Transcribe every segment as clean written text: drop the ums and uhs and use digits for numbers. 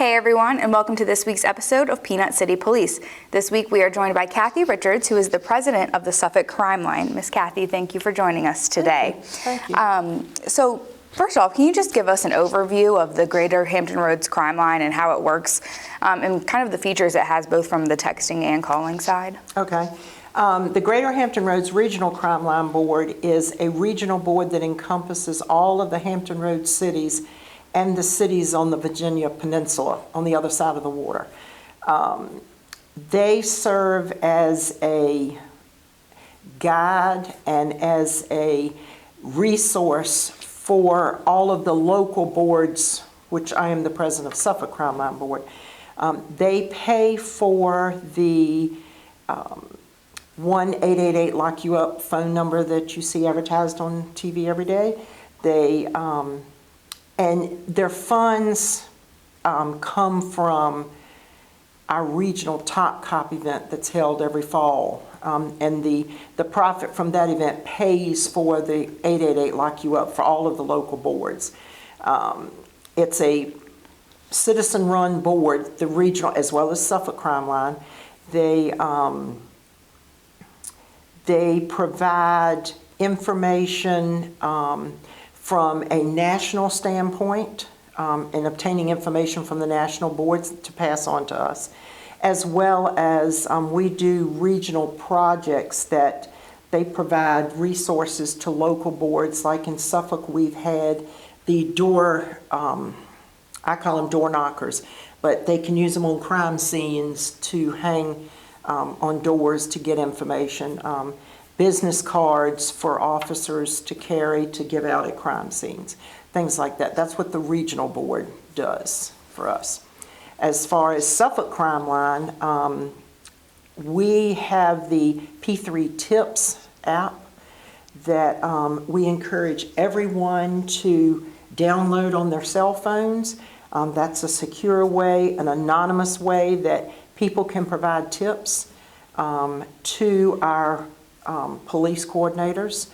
Hey everyone, and welcome to this week's episode of Peanut City Police. This week we are joined by Cathy Richards, who is the president of the Suffolk Crime Line. Miss Cathy, thank you for joining us today. Thank you. So first off, can you just give us an overview of the Greater Hampton Roads Crime Line and how it works, and kind of the features it has both from the texting and calling side? Okay. The Greater Hampton Roads Regional Crime Line Board is a regional board that encompasses all of the Hampton Roads cities and the cities on the Virginia Peninsula on the other side of the water. They serve as a guide and as a resource for all of the local boards, which I am the president of Suffolk Crime Line Board. They pay for the 1-888-LOCK-YOU-UP phone number that you see advertised on TV every day. And their funds come from our regional Top Cop event that's held every fall. And the profit from that event pays for the 888-LOCK-YOU-UP for all of the local boards. It's a citizen-run board, the regional, as well as Suffolk Crime Line. They provide information from a national standpoint in obtaining information from the national boards to pass on to us, as well as we do regional projects that they provide resources to local boards. Like in Suffolk, we've had the door, I call them door knockers, but they can use them on crime scenes to hang on doors to get information. Business cards for officers to carry to give out at crime scenes, things like that. That's what the regional board does for us. As far as Suffolk Crime Line, we have the P3 Tips app that we encourage everyone to download on their cell phones. That's a secure way, an anonymous way that people can provide tips to our police coordinators,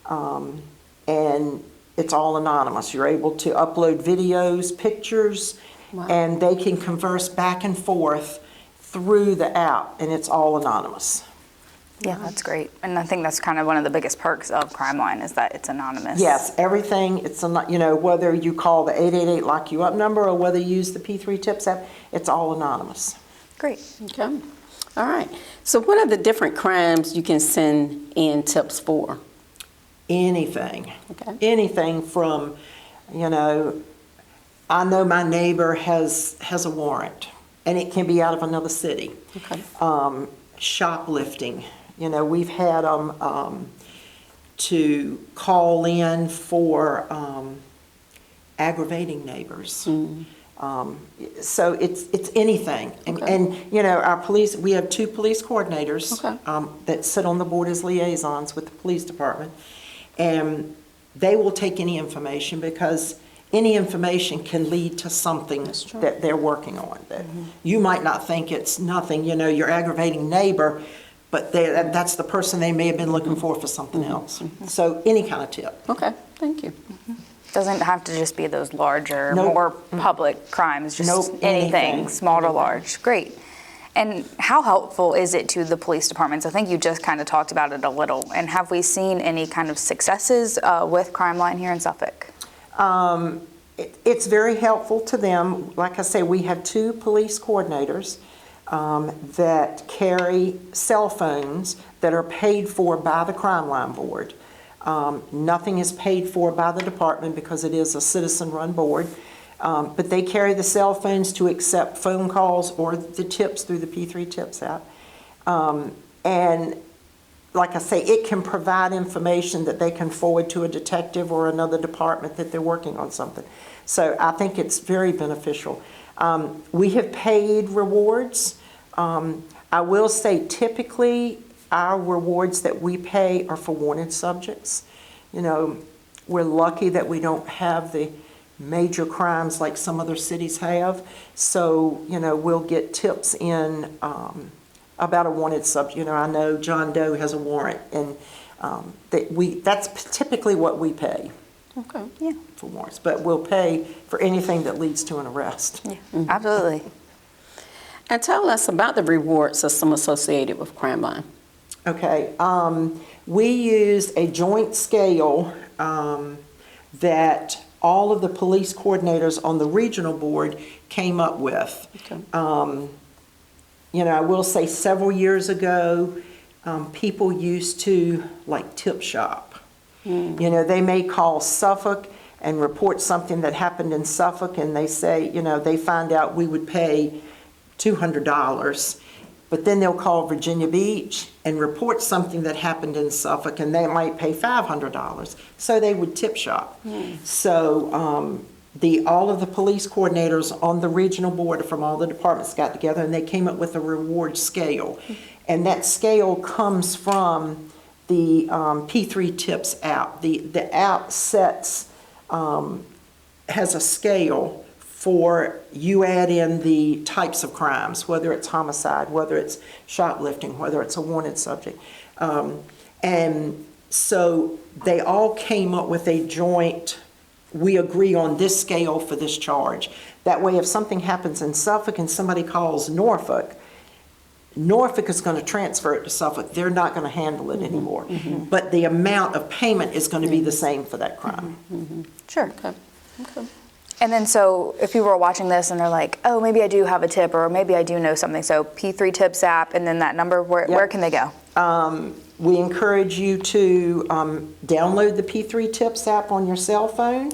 and it's all anonymous. You're able to upload videos, pictures, wow, and they can converse back and forth through the app, and it's all anonymous. Yeah, that's great. And I think that's kind of one of the biggest perks of Crime Line is that it's anonymous. Yes, everything, it's, whether you call the 888-LOCK-YOU-UP number or whether you use the P3 Tips app, it's all anonymous. Great. Okay. All right. So what are the different crimes you can send in tips for? Anything. Okay. Anything from, I know my neighbor has a warrant, and it can be out of another city. Okay. Shoplifting. We've had them to call in for aggravating neighbors. Mm. So it's anything. Okay. And our police, we have 2 police coordinators, okay, that sit on the board as liaisons with the police department. And they will take any information because any information can lead to something that they're working on. That you might not think it's nothing, your aggravating neighbor, but that's the person they may have been looking for something else. So any kind of tip. Okay, thank you. Doesn't have to just be those larger, Nope, more public crimes, just Nope, anything, small to large. Great. And how helpful is it to the police departments? I think you just kind of talked about it a little. And have we seen any kind of successes with Crime Line here in Suffolk? It's very helpful to them. Like I say, we have 2 police coordinators that carry cell phones that are paid for by the Crime Line Board. Nothing is paid for by the department because it is a citizen-run board. But they carry the cell phones to accept phone calls or the tips through the P3 Tips app. And like I say, it can provide information that they can forward to a detective or another department that they're working on something. So I think it's very beneficial. We have paid rewards. I will say typically our rewards that we pay are for wanted subjects. We're lucky that we don't have the major crimes like some other cities have. So, we'll get tips in about a wanted subject. I know John Doe has a warrant, and that's typically what we pay. Okay. Yeah, for warrants, but we'll pay for anything that leads to an arrest. yeah, absolutely. And tell us about the reward system associated with Crime Line. Okay, we use a joint scale that all of the police coordinators on the regional board came up with. Okay. You know, I will say several years ago, people used to like tip shop. You know, they may call Suffolk and report something that happened in Suffolk, and they say, you know, they find out we would pay $200. But then they'll call Virginia Beach and report something that happened in Suffolk, and they might pay $500. So they would tip shop. So all of the police coordinators on the regional board from all the departments got together, and they came up with a reward scale. And that scale comes from the P3 Tips app. The app has a scale for you add in the types of crimes, whether it's homicide, whether it's shoplifting, whether it's a wanted subject. And so they all came up with a joint, we agree on this scale for this charge. That way, if something happens in Suffolk and somebody calls Norfolk, Norfolk is going to transfer it to Suffolk. They're not going to handle it anymore. But the amount of payment is going to be the same for that crime. Sure. Okay. Okay. And then so if people are watching this and they're like, oh, maybe I do have a tip or maybe I do know something. So P3 Tips app and then that number, where can they go? We encourage you to download the P3 Tips app on your cell phone.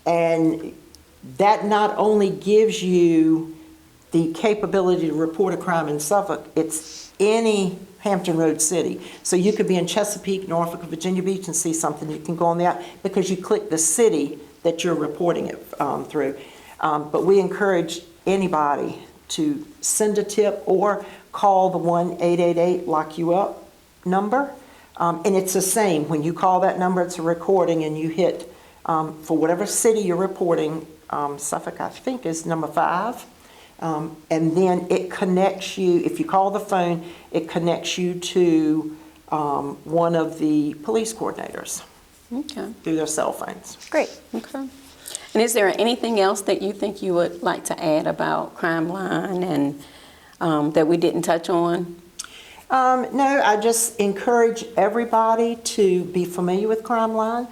And that not only gives you the capability to report a crime in Suffolk, it's any Hampton Road city. So you could be in Chesapeake, Norfolk, or Virginia Beach and see something. You can go on the app because you click the city that you're reporting it through. But we encourage anybody to send a tip or call the 1-888-LOCK-YOU-UP number. And it's the same. When you call that number, it's a recording, and you hit, for whatever city you're reporting, Suffolk, I think, is number 5. And then it connects you, if you call the phone, it connects you to one of the police coordinators through their cell phones. Great. Okay. And is there anything else that you think you would like to add about Crime Line and that we didn't touch on? No, I just encourage everybody to be familiar with Crime Line.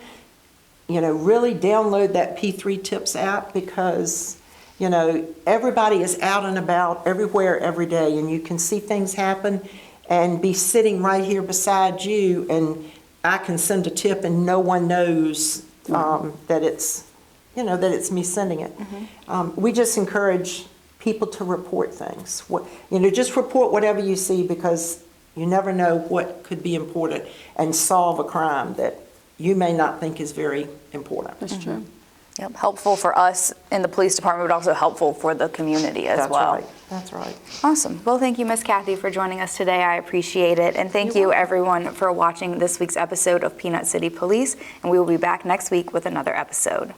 You know, really download that P3 Tips app because, you know, everybody is out and about everywhere every day, and you can see things happen and be sitting right here beside you, and I can send a tip and no one knows that it's, you know, that it's me sending it. We just encourage people to report things. You know, just report whatever you see because you never know what could be important and solve a crime that you may not think is very important. That's true. Yep. Helpful for us in the police department, but also helpful for the community as well. Right. That's right. Awesome. Well, thank you, Miss Cathy, for joining us today. I appreciate it. And thank you, everyone, for watching this week's episode of Peanut City Police. And we will be back next week with another episode.